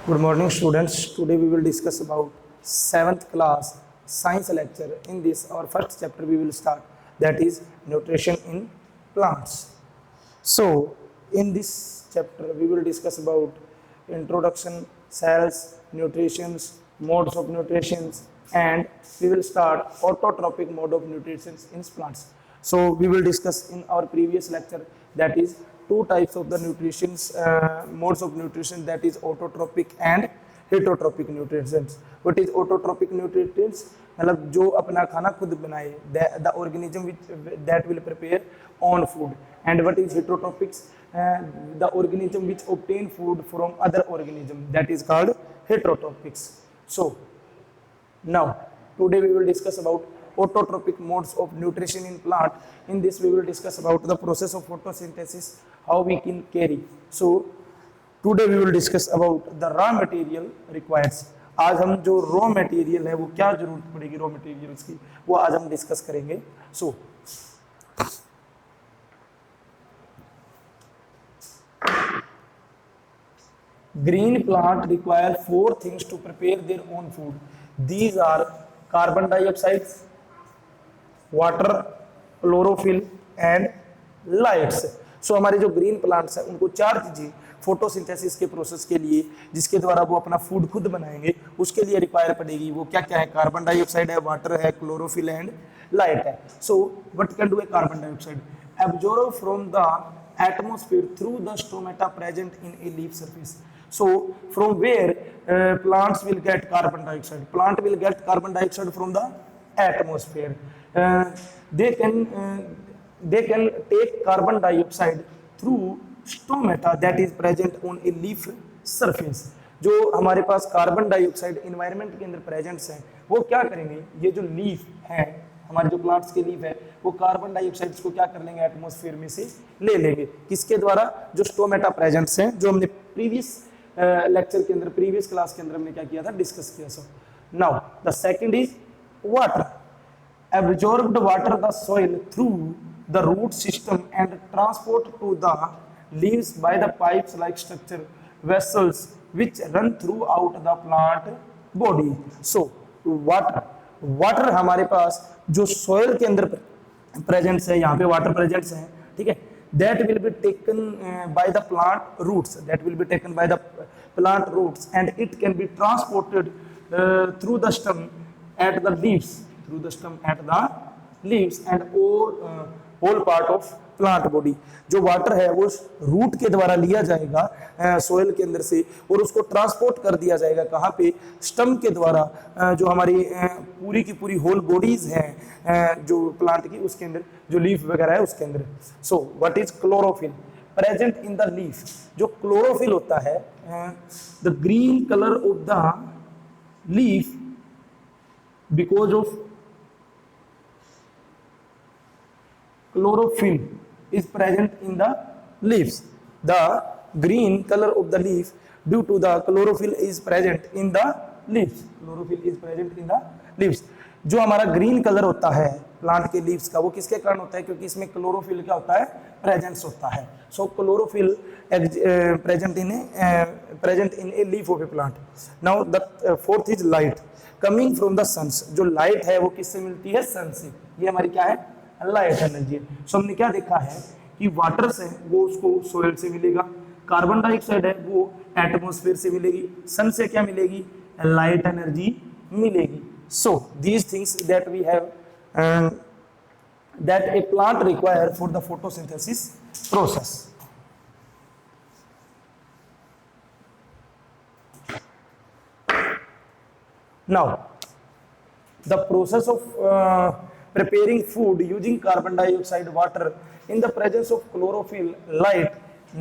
Good morning, students. Today we will discuss about 7th class science lecture. In this, our first chapter we will start, that is nutrition in plants. So, in this chapter we will discuss about introduction, cells, nutrition, modes of nutrition, and we will start autotrophic mode of nutrition in plants. So, we will discuss in our previous lecture, that is two types of the nutritions modes of nutrition, that is autotrophic and heterotrophic nutrients. What is autotrophic nutrients? मतलब जो अपना खाना खुद बनाए, the organism which that will prepare own food. And what is heterotrophics? The organism which obtain food from other organism, that is called heterotrophics. So now today we will discuss about autotrophic modes of nutrition in plant. In this we will discuss about the process of photosynthesis, how we can carry. So today we will discuss about the raw material requires. आज हम जो raw material है वो क्या जरूरत पड़ेगी raw materials की, वो आज हम डिस्कस करेंगे. सो green plant require 4 things to prepare their own food. These are carbon dioxide, water, chlorophyll and lights. So हमारे जो ग्रीन प्लांट्स हैं उनको 4 चीजें फोटोसिंथेसिस के प्रोसेस के लिए, जिसके द्वारा वो अपना फूड खुद बनाएंगे, उसके लिए रिक्वायर पड़ेगी. वो क्या क्या है? कार्बन डाइऑक्साइड है, वाटर है, क्लोरोफिल एंड लाइट है. So what can do a carbon dioxide? Absorb from the atmosphere through the stomata present in a leaf surface. So from where plants will get carbon dioxide? Plant will get carbon dioxide from the atmosphere. They can take carbon dioxide through stomata that is present on a leaf surface. जो हमारे पास carbon dioxide environment के अंदर presents हैं, वो क्या करेंगे? ये जो लीफ है, हमारे जो प्लांट्स के लीफ है, वो कार्बन डाइऑक्साइड को क्या कर लेंगे? एटमॉस्फेयर में से ले लेंगे. किसके द्वारा? जो स्टोमेटा प्रेजेंट्स हैं, जो हमने प्रीवियस लेक्चर के अंदर, प्रीवियस क्लास के अंदर हमने क्या किया था? डिस्कस किया. So now the second is water. Absorbed water the soil through the root system and transport to the leaves by the pipes like structure vessels which run throughout the plant body. So water हमारे पास जो soil के अंदर presents है, यहाँ पे water presents है, ठीक है, that will be taken by the plant roots, and it can be transported through the stem at the leaves, and all part of plant body. जो वाटर है वो रूट के द्वारा लिया जाएगा सोयल के अंदर से, और उसको ट्रांसपोर्ट कर दिया जाएगा कहाँ पे? स्टम के द्वारा, जो हमारी पूरी की पूरी होल बॉडीज हैं जो प्लांट की, उसके अंदर जो लीफ वगैरह है उसके अंदर. So what is chlorophyll? Present in the leaf. जो क्लोरोफिल होता है, the green colour of the leaf because of chlorophyll is present in the leaves. The green color of the leaf due to the chlorophyll is present in the leaves. जो हमारा green colour होता है plant के leaves का, वो किसके कारण होता है? क्योंकि इसमें क्लोरोफिल क्या होता है? प्रेजेंस होता है. So chlorophyll present in a leaf of a plant. Now the fourth is light coming from the suns. जो लाइट है वो किससे मिलती है? सन से. ये हमारी क्या है? Light energy. सो हमने क्या देखा है कि वाटर से वो उसको सोयल से मिलेगा, कार्बन डाइऑक्साइड है वो एटमॉस्फेयर से मिलेगी, सन से क्या मिलेगी? लाइट एनर्जी मिलेगी. So these things that we have that a plant require for the photosynthesis process. Now the process of preparing food using carbon dioxide, water in the presence of chlorophyll, light,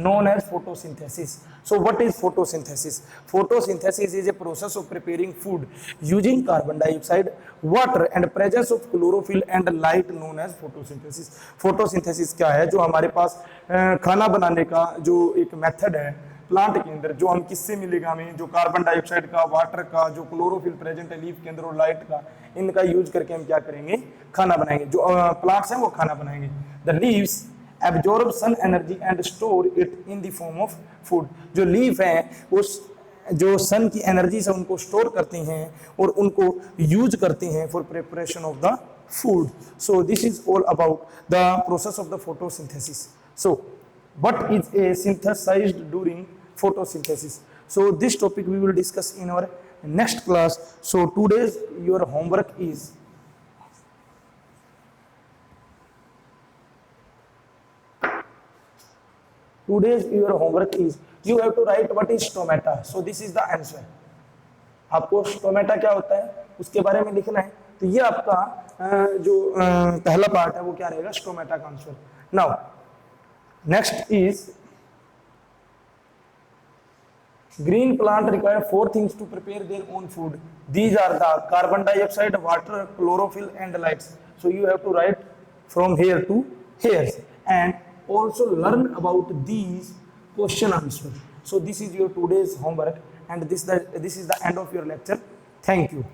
known as photosynthesis. So what is photosynthesis? Photosynthesis is a process of preparing food using carbon dioxide, water and presence of chlorophyll and light, known as photosynthesis. Photosynthesis क्या है? जो हमारे पास खाना बनाने का जो एक method है प्लांट के अंदर, जो हम किससे मिलेगा हमें? जो कार्बन डाइऑक्साइड का, वाटर का, जो क्लोरोफिल प्रेजेंट है लीफ के अंदर और लाइट का, इनका यूज करके हम क्या करेंगे? खाना बनाएंगे. जो प्लांट्स हैं वो खाना बनाएंगे. The leaves absorb sun energy and store it in the form of food. जो लीफ है वो जो सन की एनर्जी से उनको स्टोर करते हैं और उनको यूज करते हैं for preparation of the food. So this is all about the process of the photosynthesis. So what is a synthesized during photosynthesis? So this topic we will discuss in our next class. So today's your homework is you have to write what is stomata. So this is the answer. आपको stomata क्या होता है उसके बारे में लिखना है. तो ये आपका जो पहला पार्ट है वो क्या रहेगा, स्टोमेटा का answer. Now next is green plant require four things to prepare their own food. These are the carbon dioxide, water, chlorophyll and lights. So you have to write from here to here and also learn about these question answer. So this is your today's homework and this is the end of your lecture. Thank you.